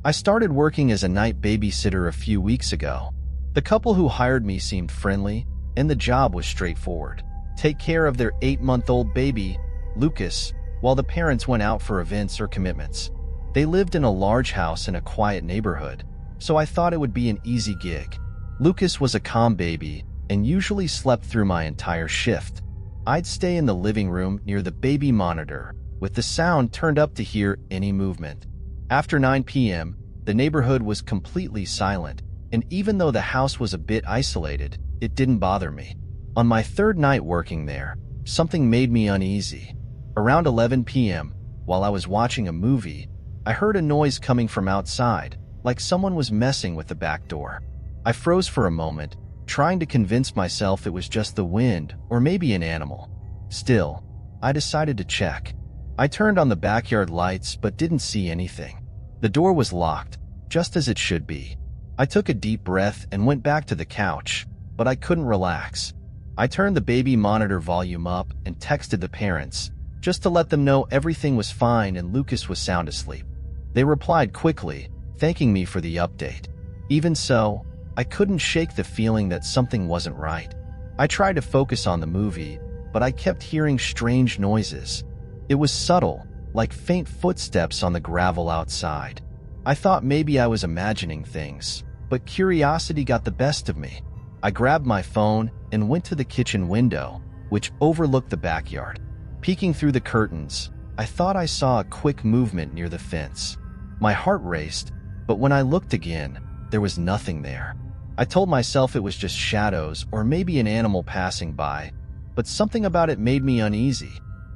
I started working as a night babysitter a few weeks ago. The couple who hired me seemed friendly, and the job was straightforward. Take care of their 8-month-old baby, Lucas, while the parents went out for events or commitments. They lived in a large house in a quiet neighborhood, so I thought it would be an easy gig. Lucas was a calm baby and usually slept through my entire shift. I'd stay in the living room near the baby monitor, with the sound turned up to hear any movement. After 9 p.m., the neighborhood was completely silent, and even though the house was a bit isolated, it didn't bother me. On my third night working there, something made me uneasy. Around 11 p.m., while I was watching a movie, I heard a noise coming from outside, like someone was messing with the back door. I froze for a moment, trying to convince myself it was just the wind or maybe an animal. Still, I decided to check. I turned on the backyard lights but didn't see anything. The door was locked, just as it should be. I took a deep breath and went back to the couch, but I couldn't relax. I turned the baby monitor volume up and texted the parents, just to let them know everything was fine and Lucas was sound asleep. They replied quickly, thanking me for the update. Even so, I couldn't shake the feeling that something wasn't right. I tried to focus on the movie, but I kept hearing strange noises. It was subtle, like faint footsteps on the gravel outside. I thought maybe I was imagining things, but curiosity got the best of me. I grabbed my phone and went to the kitchen window, which overlooked the backyard. Peeking through the curtains, I thought I saw a quick movement near the fence. My heart raced, but when I looked again, there was nothing there. I told myself it was just shadows or maybe an animal passing by, but something about it made me uneasy.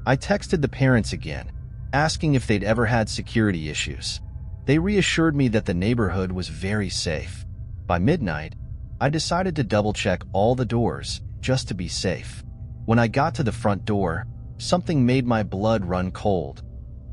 I texted the parents again, asking if they'd ever had security issues. They reassured me that the neighborhood was very safe. By midnight, I decided to double-check all the doors, just to be safe. When I got to the front door, something made my blood run cold.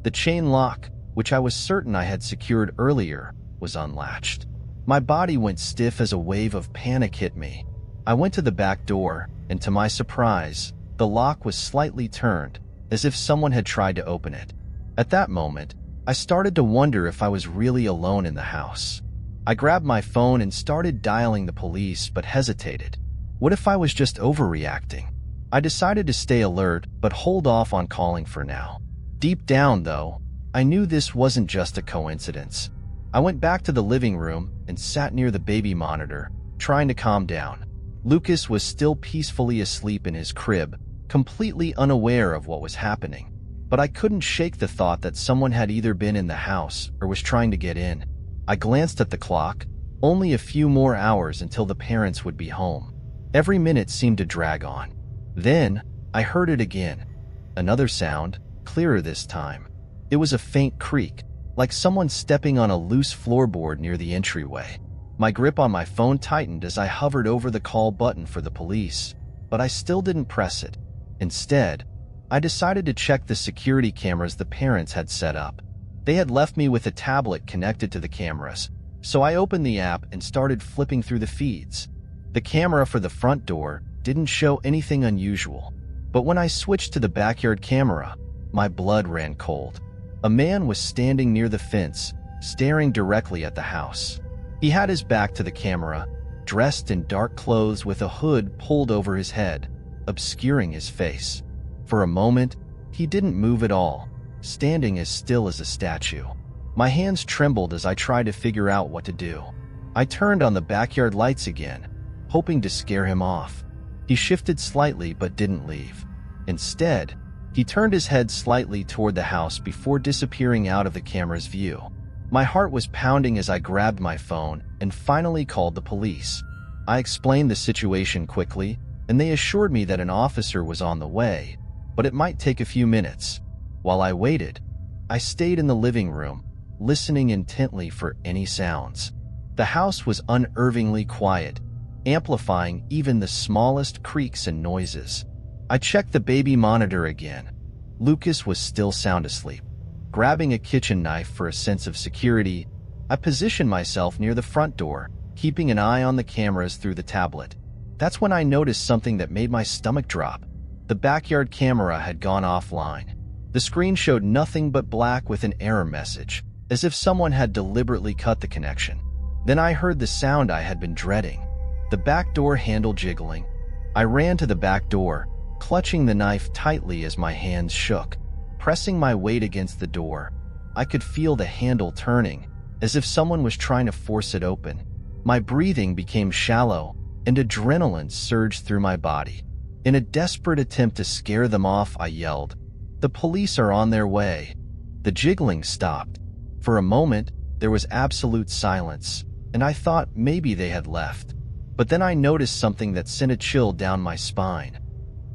The chain lock, which I was certain I had secured earlier, was unlatched. My body went stiff as a wave of panic hit me. I went to the back door, and to my surprise, the lock was slightly turned, as if someone had tried to open it. At that moment, I started to wonder if I was really alone in the house. I grabbed my phone and started dialing the police, but hesitated. What if I was just overreacting? I decided to stay alert, but hold off on calling for now. Deep down, though, I knew this wasn't just a coincidence. I went back to the living room and sat near the baby monitor, trying to calm down. Lucas was still peacefully asleep in his crib, completely unaware of what was happening. But I couldn't shake the thought that someone had either been in the house or was trying to get in. I glanced at the clock, only a few more hours until the parents would be home. Every minute seemed to drag on. Then, I heard it again. Another sound, clearer this time. It was a faint creak, like someone stepping on a loose floorboard near the entryway. My grip on my phone tightened as I hovered over the call button for the police, but I still didn't press it. Instead, I decided to check the security cameras the parents had set up. They had left me with a tablet connected to the cameras, so I opened the app and started flipping through the feeds. The camera for the front door didn't show anything unusual, but when I switched to the backyard camera, my blood ran cold. A man was standing near the fence, staring directly at the house. He had his back to the camera, dressed in dark clothes with a hood pulled over his head, obscuring his face. For a moment, he didn't move at all, standing as still as a statue. My hands trembled as I tried to figure out what to do. I turned on the backyard lights again, hoping to scare him off. He shifted slightly but didn't leave. Instead, he turned his head slightly toward the house before disappearing out of the camera's view. My heart was pounding as I grabbed my phone and finally called the police. I explained the situation quickly, and they assured me that an officer was on the way, but it might take a few minutes. While I waited, I stayed in the living room, listening intently for any sounds. The house was unnervingly quiet, amplifying even the smallest creaks and noises. I checked the baby monitor again. Lucas was still sound asleep. Grabbing a kitchen knife for a sense of security, I positioned myself near the front door, keeping an eye on the cameras through the tablet. That's when I noticed something that made my stomach drop. The backyard camera had gone offline. The screen showed nothing but black with an error message. as if someone had deliberately cut the connection. Then I heard the sound I had been dreading, the back door handle jiggling. I ran to the back door, clutching the knife tightly as my hands shook. Pressing my weight against the door, I could feel the handle turning, as if someone was trying to force it open. My breathing became shallow, and adrenaline surged through my body. In a desperate attempt to scare them off, I yelled, "The police are on their way." The jiggling stopped. For a moment, there was absolute silence, and I thought maybe they had left. But then I noticed something that sent a chill down my spine.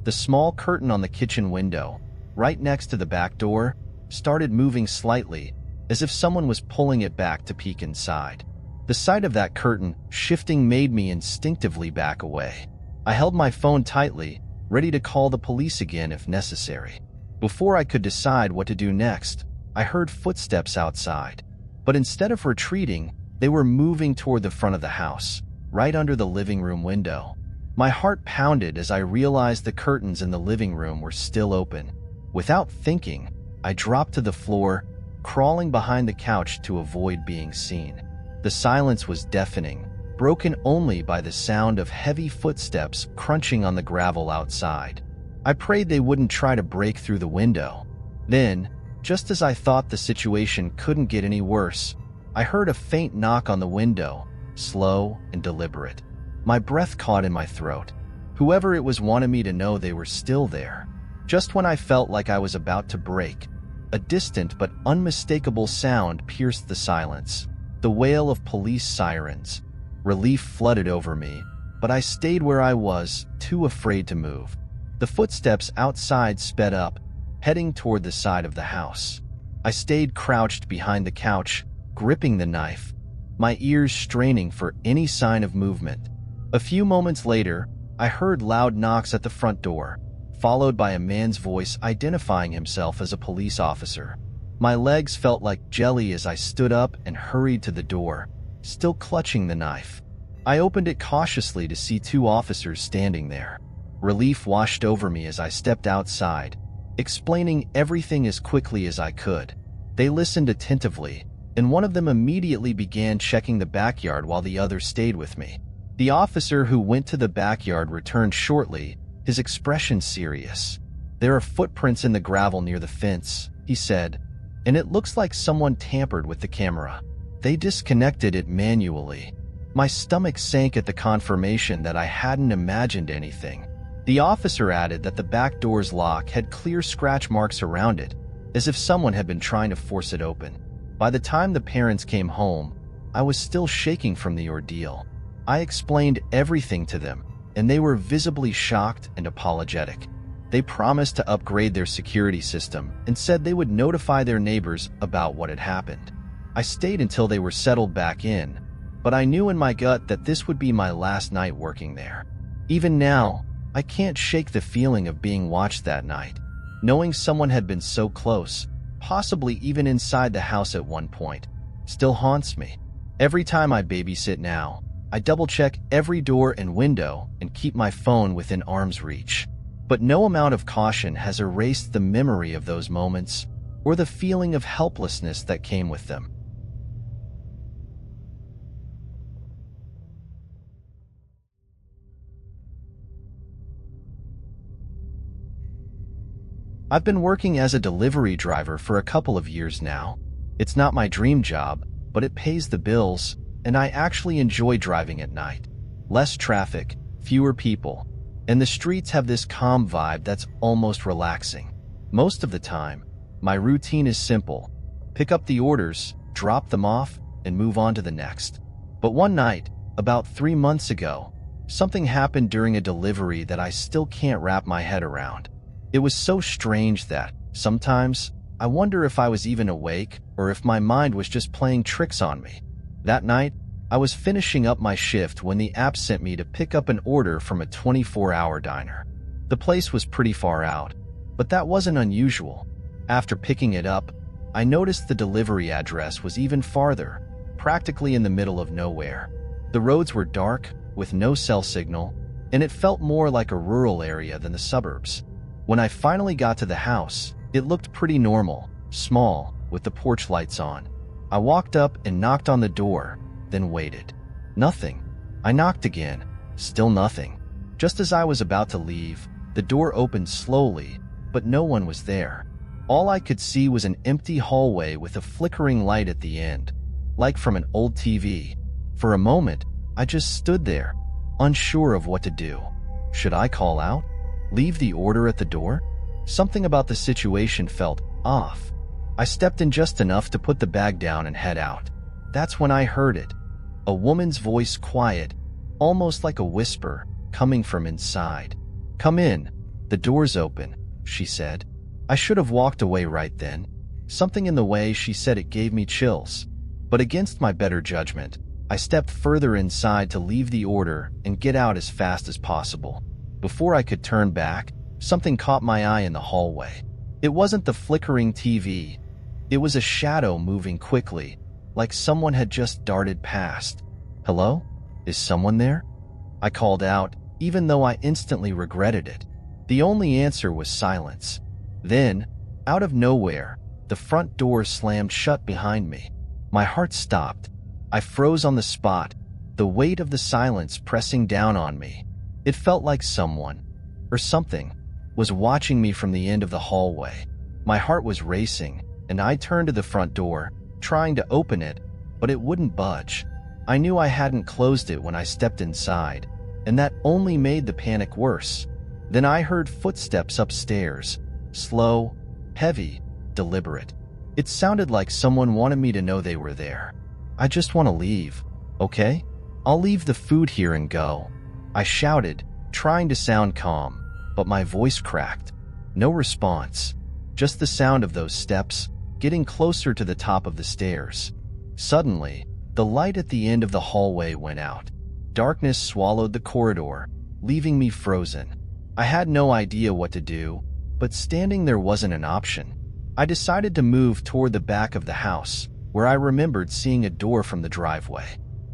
The small curtain on the kitchen window, right next to the back door, started moving slightly, as if someone was pulling it back to peek inside. The sight of that curtain shifting made me instinctively back away. I held my phone tightly, ready to call the police again if necessary. Before I could decide what to do next, I heard footsteps outside. But instead of retreating, they were moving toward the front of the house, right under the living room window. My heart pounded as I realized the curtains in the living room were still open. Without thinking, I dropped to the floor, crawling behind the couch to avoid being seen. The silence was deafening, broken only by the sound of heavy footsteps crunching on the gravel outside. I prayed they wouldn't try to break through the window. Then, just as I thought the situation couldn't get any worse, I heard a faint knock on the window, slow and deliberate. My breath caught in my throat. Whoever it was wanted me to know they were still there. Just when I felt like I was about to break, a distant but unmistakable sound pierced the silence. The wail of police sirens. Relief flooded over me, but I stayed where I was, too afraid to move. The footsteps outside sped up, heading toward the side of the house. I stayed crouched behind the couch, gripping the knife, my ears straining for any sign of movement. A few moments later, I heard loud knocks at the front door, followed by a man's voice identifying himself as a police officer. My legs felt like jelly as I stood up and hurried to the door, still clutching the knife. I opened it cautiously to see two officers standing there. Relief washed over me as I stepped outside, explaining everything as quickly as I could. They listened attentively, and one of them immediately began checking the backyard while the other stayed with me. The officer who went to the backyard returned shortly, his expression serious. "There are footprints in the gravel near the fence," he said, "and it looks like someone tampered with the camera. They disconnected it manually." My stomach sank at the confirmation that I hadn't imagined anything. The officer added that the back door's lock had clear scratch marks around it, as if someone had been trying to force it open. By the time the parents came home, I was still shaking from the ordeal. I explained everything to them, and they were visibly shocked and apologetic. They promised to upgrade their security system and said they would notify their neighbors about what had happened. I stayed until they were settled back in, but I knew in my gut that this would be my last night working there. Even now, I can't shake the feeling of being watched that night, knowing someone had been so close, possibly even inside the house at one point, still haunts me. Every time I babysit now, I double-check every door and window and keep my phone within arm's reach. But no amount of caution has erased the memory of those moments or the feeling of helplessness that came with them. I've been working as a delivery driver for a couple of years now. It's not my dream job, but it pays the bills, and I actually enjoy driving at night. Less traffic, fewer people, and the streets have this calm vibe that's almost relaxing. Most of the time, my routine is simple: pick up the orders, drop them off, and move on to the next. But one night, about 3 months ago, something happened during a delivery that I still can't wrap my head around. It was so strange that, sometimes, I wonder if I was even awake or if my mind was just playing tricks on me. That night, I was finishing up my shift when the app sent me to pick up an order from a 24-hour diner. The place was pretty far out, but that wasn't unusual. After picking it up, I noticed the delivery address was even farther, practically in the middle of nowhere. The roads were dark, with no cell signal, and it felt more like a rural area than the suburbs. When I finally got to the house, it looked pretty normal, small, with the porch lights on. I walked up and knocked on the door, then waited. Nothing. I knocked again. Still nothing. Just as I was about to leave, the door opened slowly, but no one was there. All I could see was an empty hallway with a flickering light at the end, like from an old TV. For a moment, I just stood there, unsure of what to do. Should I call out? Leave the order at the door? Something about the situation felt off. I stepped in just enough to put the bag down and head out. That's when I heard it. A woman's voice, quiet, almost like a whisper, coming from inside. "Come in. The door's open," she said. I should have walked away right then. Something in the way she said it gave me chills. But against my better judgment, I stepped further inside to leave the order and get out as fast as possible. Before I could turn back, something caught my eye in the hallway. It wasn't the flickering TV. It was a shadow moving quickly, like someone had just darted past. "Hello? Is someone there?" I called out, even though I instantly regretted it. The only answer was silence. Then, out of nowhere, the front door slammed shut behind me. My heart stopped. I froze on the spot, the weight of the silence pressing down on me. It felt like someone, or something, was watching me from the end of the hallway. My heart was racing, and I turned to the front door, trying to open it, but it wouldn't budge. I knew I hadn't closed it when I stepped inside, and that only made the panic worse. Then I heard footsteps upstairs, slow, heavy, deliberate. It sounded like someone wanted me to know they were there. "I just want to leave, okay? I'll leave the food here and go," I shouted, trying to sound calm, but my voice cracked. No response, just the sound of those steps getting closer to the top of the stairs. Suddenly, the light at the end of the hallway went out. Darkness swallowed the corridor, leaving me frozen. I had no idea what to do, but standing there wasn't an option. I decided to move toward the back of the house, where I remembered seeing a door from the driveway.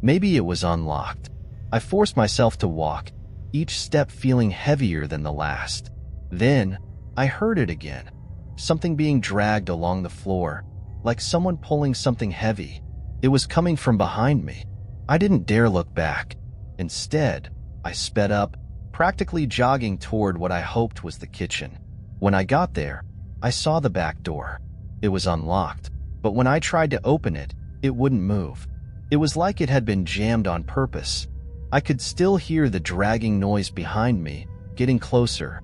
Maybe it was unlocked. I forced myself to walk, each step feeling heavier than the last. Then, I heard it again. Something being dragged along the floor, like someone pulling something heavy. It was coming from behind me. I didn't dare look back. Instead, I sped up, practically jogging toward what I hoped was the kitchen. When I got there, I saw the back door. It was unlocked, but when I tried to open it, it wouldn't move. It was like it had been jammed on purpose. I could still hear the dragging noise behind me, getting closer.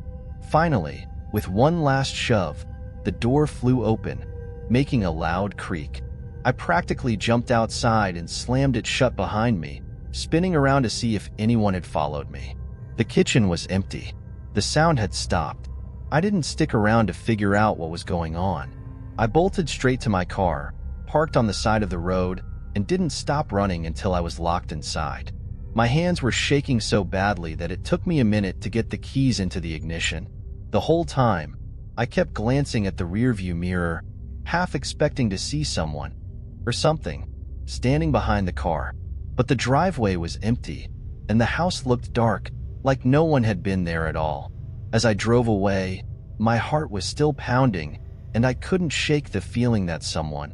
Finally, with one last shove, the door flew open, making a loud creak. I practically jumped outside and slammed it shut behind me, spinning around to see if anyone had followed me. The kitchen was empty. The sound had stopped. I didn't stick around to figure out what was going on. I bolted straight to my car, parked on the side of the road, and didn't stop running until I was locked inside. My hands were shaking so badly that it took me a minute to get the keys into the ignition. The whole time, I kept glancing at the rearview mirror, half expecting to see someone, or something, standing behind the car. But the driveway was empty, and the house looked dark, like no one had been there at all. As I drove away, my heart was still pounding, and I couldn't shake the feeling that someone,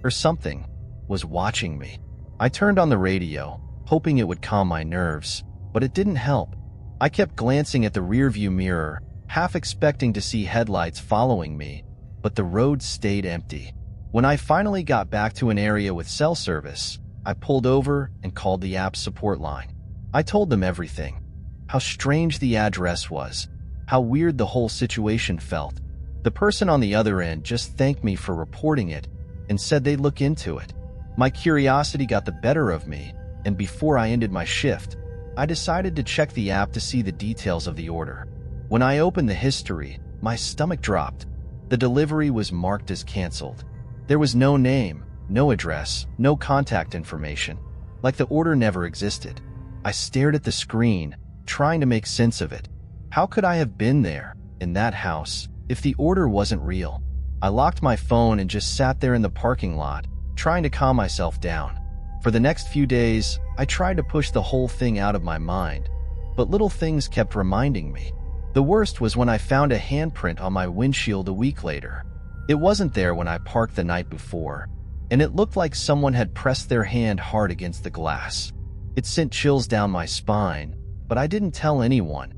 or something, was watching me. I turned on the radio, hoping it would calm my nerves, but it didn't help. I kept glancing at the rearview mirror, half expecting to see headlights following me, but the road stayed empty. When I finally got back to an area with cell service, I pulled over and called the app's support line. I told them everything. How strange the address was, how weird the whole situation felt. The person on the other end just thanked me for reporting it and said they'd look into it. My curiosity got the better of me, and before I ended my shift, I decided to check the app to see the details of the order. When I opened the history, my stomach dropped. The delivery was marked as canceled. There was no name, no address, no contact information, like the order never existed. I stared at the screen, trying to make sense of it. How could I have been there, in that house, if the order wasn't real? I locked my phone and just sat there in the parking lot, trying to calm myself down. For the next few days, I tried to push the whole thing out of my mind, but little things kept reminding me. The worst was when I found a handprint on my windshield a week later. It wasn't there when I parked the night before, and it looked like someone had pressed their hand hard against the glass. It sent chills down my spine, but I didn't tell anyone.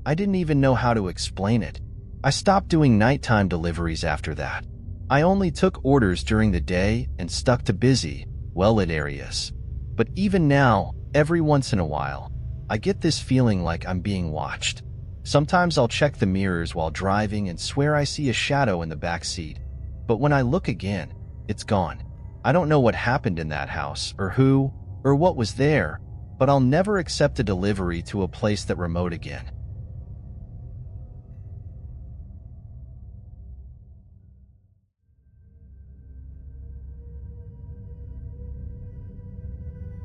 I didn't even know how to explain it. I stopped doing nighttime deliveries after that. I only took orders during the day and stuck to busy, well-lit areas. But even now, every once in a while, I get this feeling like I'm being watched. Sometimes I'll check the mirrors while driving and swear I see a shadow in the back seat. But when I look again, it's gone. I don't know what happened in that house, or who, or what was there, but I'll never accept a delivery to a place that remote again.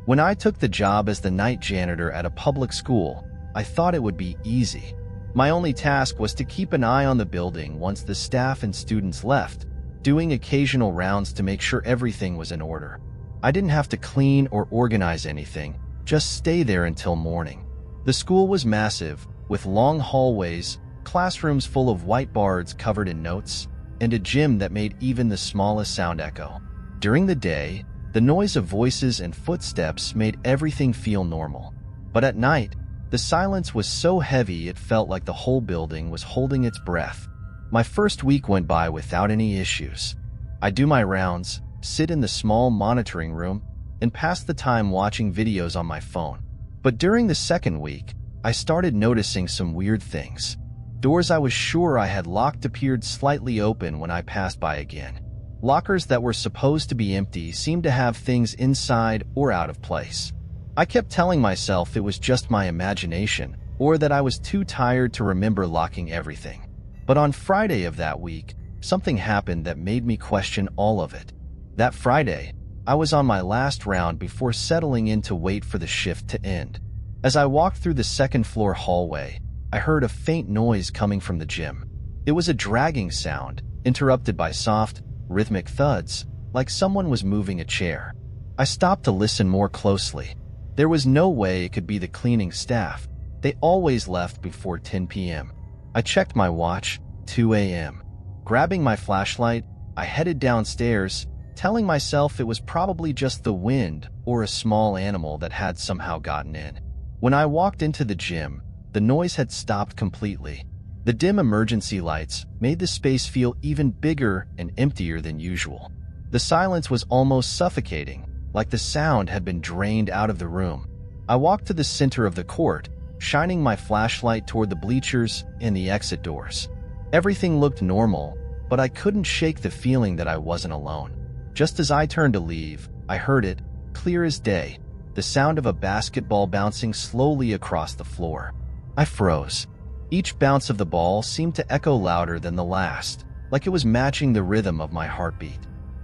When I took the job as the night janitor at a public school, I thought it would be easy. My only task was to keep an eye on the building once the staff and students left, doing occasional rounds to make sure everything was in order. I didn't have to clean or organize anything, just stay there until morning. The school was massive, with long hallways, classrooms full of whiteboards covered in notes, and a gym that made even the smallest sound echo. During the day, the noise of voices and footsteps made everything feel normal. But at night, the silence was so heavy it felt like the whole building was holding its breath. My first week went by without any issues. I do my rounds, sit in the small monitoring room, and pass the time watching videos on my phone. But during the second week, I started noticing some weird things. Doors I was sure I had locked appeared slightly open when I passed by again. Lockers that were supposed to be empty seemed to have things inside or out of place. I kept telling myself it was just my imagination, or that I was too tired to remember locking everything. But on Friday of that week, something happened that made me question all of it. That Friday, I was on my last round before settling in to wait for the shift to end. As I walked through the second-floor hallway, I heard a faint noise coming from the gym. It was a dragging sound, interrupted by soft, rhythmic thuds, like someone was moving a chair. I stopped to listen more closely. There was no way it could be the cleaning staff. They always left before 10 p.m. I checked my watch, 2 a.m. Grabbing my flashlight, I headed downstairs, telling myself it was probably just the wind or a small animal that had somehow gotten in. When I walked into the gym, the noise had stopped completely. The dim emergency lights made the space feel even bigger and emptier than usual. The silence was almost suffocating, like the sound had been drained out of the room. I walked to the center of the court, shining my flashlight toward the bleachers and the exit doors. Everything looked normal, but I couldn't shake the feeling that I wasn't alone. Just as I turned to leave, I heard it, clear as day, the sound of a basketball bouncing slowly across the floor. I froze. Each bounce of the ball seemed to echo louder than the last, like it was matching the rhythm of my heartbeat.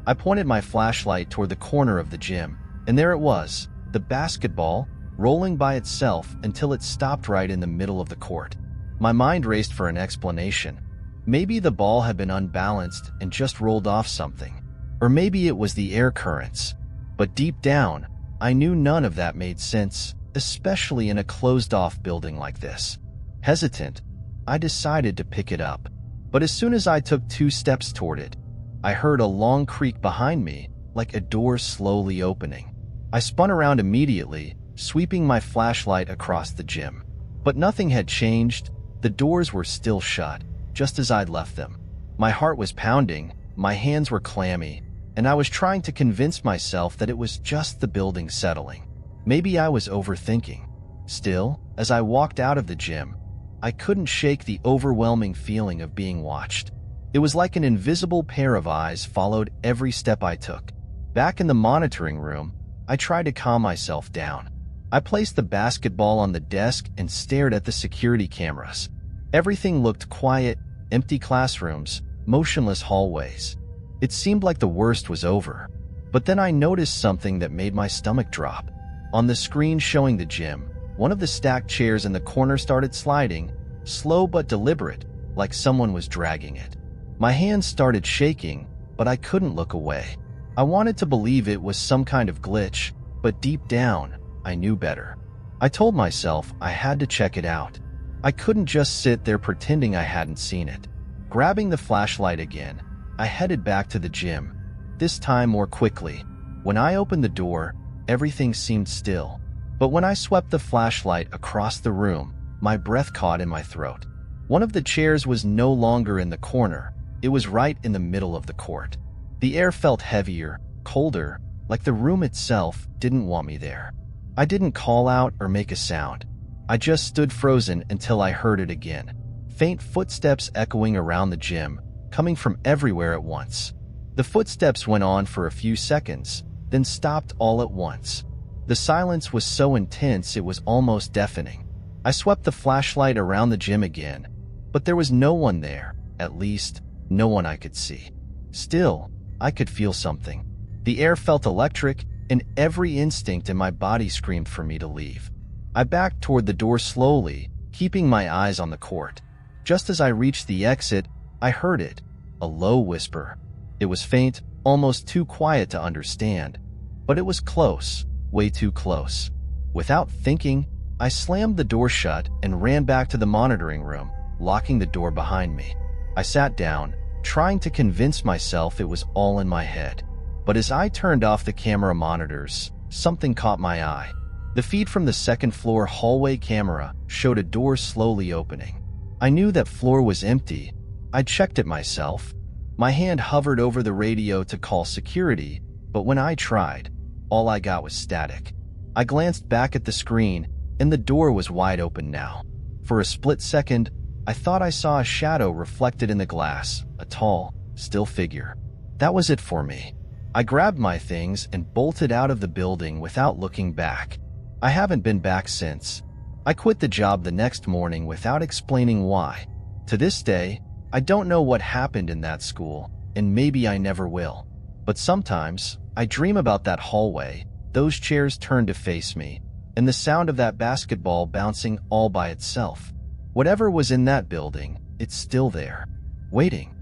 I pointed my flashlight toward the corner of the gym, and there it was, the basketball, rolling by itself until it stopped right in the middle of the court. My mind raced for an explanation. Maybe the ball had been unbalanced and just rolled off something. Or maybe it was the air currents. But deep down, I knew none of that made sense, especially in a closed-off building like this. Hesitant, I decided to pick it up. But as soon as I took 2 steps toward it, I heard a long creak behind me, like a door slowly opening. I spun around immediately, sweeping my flashlight across the gym. But nothing had changed. The doors were still shut, just as I'd left them. My heart was pounding, my hands were clammy, and I was trying to convince myself that it was just the building settling. Maybe I was overthinking. Still, as I walked out of the gym, I couldn't shake the overwhelming feeling of being watched. It was like an invisible pair of eyes followed every step I took. Back in the monitoring room, I tried to calm myself down. I placed the basketball on the desk and stared at the security cameras. Everything looked quiet, empty classrooms, motionless hallways. It seemed like the worst was over. But then I noticed something that made my stomach drop. On the screen showing the gym, one of the stacked chairs in the corner started sliding, slow but deliberate, like someone was dragging it. My hands started shaking, but I couldn't look away. I wanted to believe it was some kind of glitch, but deep down, I knew better. I told myself I had to check it out. I couldn't just sit there pretending I hadn't seen it. Grabbing the flashlight again, I headed back to the gym. this time more quickly. When I opened the door, everything seemed still. But when I swept the flashlight across the room, my breath caught in my throat. One of the chairs was no longer in the corner. It was right in the middle of the court. The air felt heavier, colder, like the room itself didn't want me there. I didn't call out or make a sound. I just stood frozen until I heard it again. Faint footsteps echoing around the gym, coming from everywhere at once. The footsteps went on for a few seconds, then stopped all at once. The silence was so intense it was almost deafening. I swept the flashlight around the gym again, but there was no one there, at least, no one I could see. Still, I could feel something. The air felt electric, and every instinct in my body screamed for me to leave. I backed toward the door slowly, keeping my eyes on the court. Just as I reached the exit, I heard it, a low whisper. It was faint, almost too quiet to understand, but it was close, way too close. Without thinking, I slammed the door shut and ran back to the monitoring room, locking the door behind me. I sat down, trying to convince myself it was all in my head. But as I turned off the camera monitors, something caught my eye. The feed from the second-floor hallway camera showed a door slowly opening. I knew that floor was empty. I checked it myself. My hand hovered over the radio to call security, but when I tried, all I got was static. I glanced back at the screen, and the door was wide open now. For a split second, I thought I saw a shadow reflected in the glass, a tall, still figure. That was it for me. I grabbed my things and bolted out of the building without looking back. I haven't been back since. I quit the job the next morning without explaining why. To this day, I don't know what happened in that school, and maybe I never will. But sometimes, I dream about that hallway, those chairs turned to face me, and the sound of that basketball bouncing all by itself. Whatever was in that building, it's still there, waiting.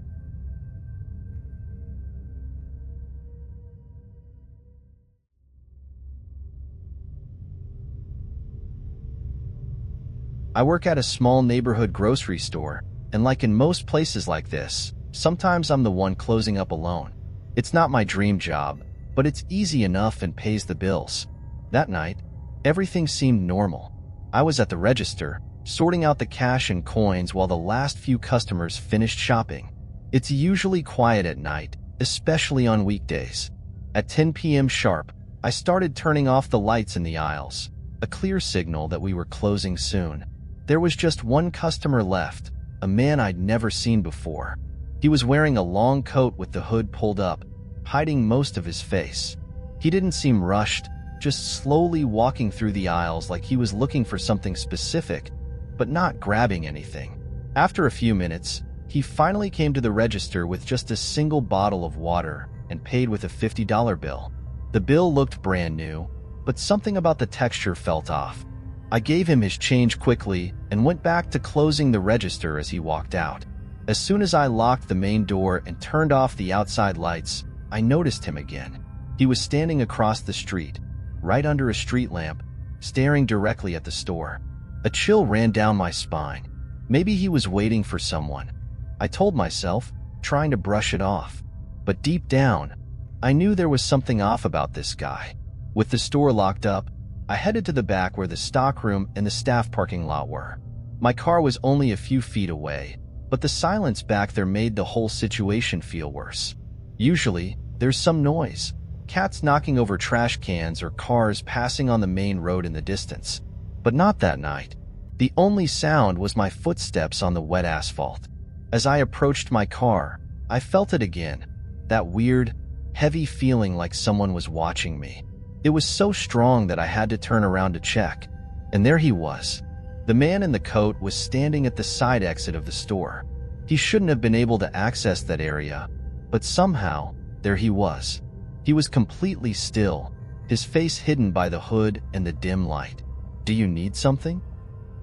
I work at a small neighborhood grocery store, and like in most places like this, sometimes I'm the one closing up alone. It's not my dream job, but it's easy enough and pays the bills. That night, everything seemed normal. I was at the register, sorting out the cash and coins while the last few customers finished shopping. It's usually quiet at night, especially on weekdays. At 10 p.m. sharp, I started turning off the lights in the aisles, a clear signal that we were closing soon. There was just one customer left, a man I'd never seen before. He was wearing a long coat with the hood pulled up, hiding most of his face. He didn't seem rushed, just slowly walking through the aisles like he was looking for something specific, but not grabbing anything. After a few minutes, he finally came to the register with just a single bottle of water and paid with a $50 bill. The bill looked brand new, but something about the texture felt off. I gave him his change quickly and went back to closing the register as he walked out. As soon as I locked the main door and turned off the outside lights, I noticed him again. He was standing across the street, right under a street lamp, staring directly at the store. A chill ran down my spine. Maybe he was waiting for someone. I told myself, trying to brush it off. But deep down, I knew there was something off about this guy. With the store locked up, I headed to the back where the stockroom and the staff parking lot were. My car was only a few feet away, but the silence back there made the whole situation feel worse. Usually, there's some noise, cats knocking over trash cans or cars passing on the main road in the distance. But not that night. The only sound was my footsteps on the wet asphalt. As I approached my car, I felt it again, that weird, heavy feeling like someone was watching me. It was so strong that I had to turn around to check, and there he was. The man in the coat was standing at the side exit of the store. He shouldn't have been able to access that area, but somehow, there he was. He was completely still, his face hidden by the hood and the dim light. "Do you need something?"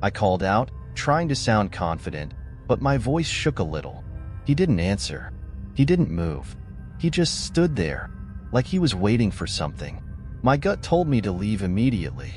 I called out, trying to sound confident, but my voice shook a little. He didn't answer. He didn't move. He just stood there, like he was waiting for something. My gut told me to leave immediately.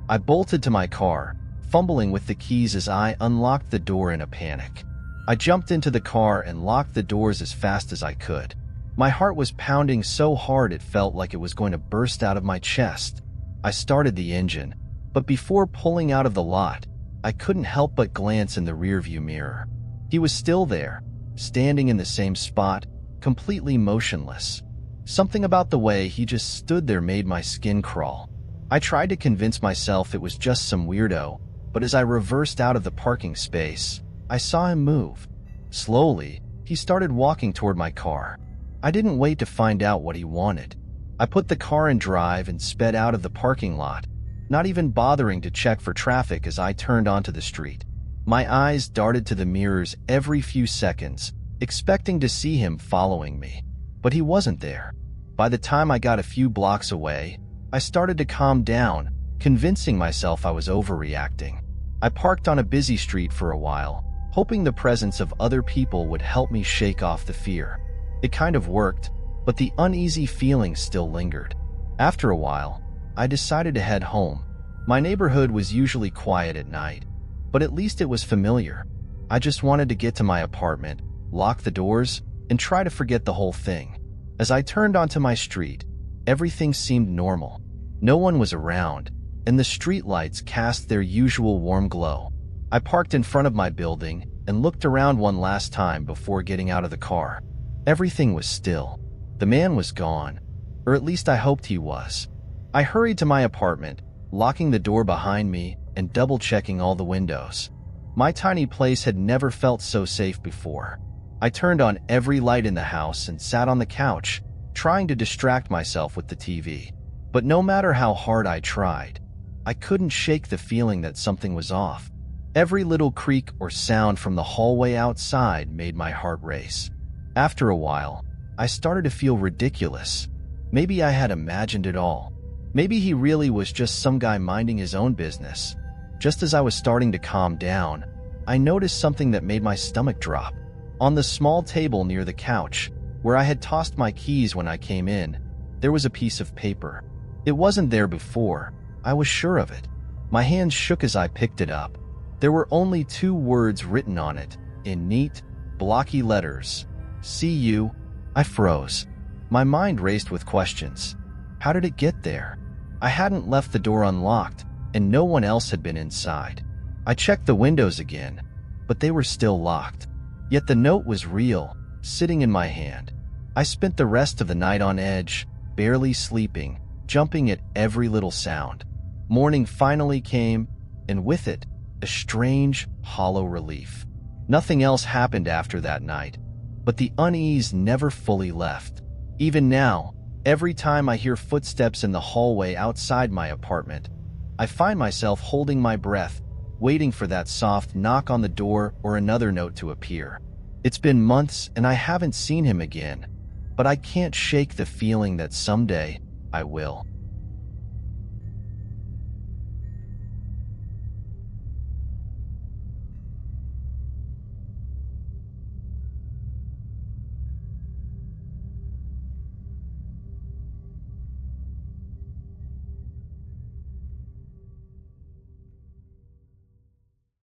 I bolted to my car, fumbling with the keys as I unlocked the door in a panic. I jumped into the car and locked the doors as fast as I could. My heart was pounding so hard it felt like it was going to burst out of my chest. I started the engine, but before pulling out of the lot, I couldn't help but glance in the rearview mirror. He was still there, standing in the same spot, completely motionless. Something about the way he just stood there made my skin crawl. I tried to convince myself it was just some weirdo, but as I reversed out of the parking space, I saw him move. Slowly, he started walking toward my car. I didn't wait to find out what he wanted. I put the car in drive and sped out of the parking lot, not even bothering to check for traffic as I turned onto the street. My eyes darted to the mirrors every few seconds, expecting to see him following me. But he wasn't there. By the time I got a few blocks away, I started to calm down, convincing myself I was overreacting. I parked on a busy street for a while, hoping the presence of other people would help me shake off the fear. It kind of worked, but the uneasy feeling still lingered. After a while, I decided to head home. My neighborhood was usually quiet at night, but at least it was familiar. I just wanted to get to my apartment, lock the doors, and try to forget the whole thing. As I turned onto my street, everything seemed normal. No one was around, and the streetlights cast their usual warm glow. I parked in front of my building and looked around one last time before getting out of the car. Everything was still. The man was gone, or at least I hoped he was. I hurried to my apartment, locking the door behind me and double-checking all the windows. My tiny place had never felt so safe before. I turned on every light in the house and sat on the couch, trying to distract myself with the TV. But no matter how hard I tried, I couldn't shake the feeling that something was off. Every little creak or sound from the hallway outside made my heart race. After a while, I started to feel ridiculous. Maybe I had imagined it all. Maybe he really was just some guy minding his own business. Just as I was starting to calm down, I noticed something that made my stomach drop. On the small table near the couch, where I had tossed my keys when I came in, there was a piece of paper. It wasn't there before. I was sure of it. My hands shook as I picked it up. There were only 2 words written on it, in neat, blocky letters. See you. I froze. My mind raced with questions. How did it get there? I hadn't left the door unlocked, and no one else had been inside. I checked the windows again, but they were still locked. Yet the note was real, sitting in my hand. I spent the rest of the night on edge, barely sleeping, jumping at every little sound. Morning finally came, and with it, a strange, hollow relief. Nothing else happened after that night, but the unease never fully left. Even now, every time I hear footsteps in the hallway outside my apartment, I find myself holding my breath, waiting for that soft knock on the door or another note to appear. It's been months and I haven't seen him again, but I can't shake the feeling that someday I will.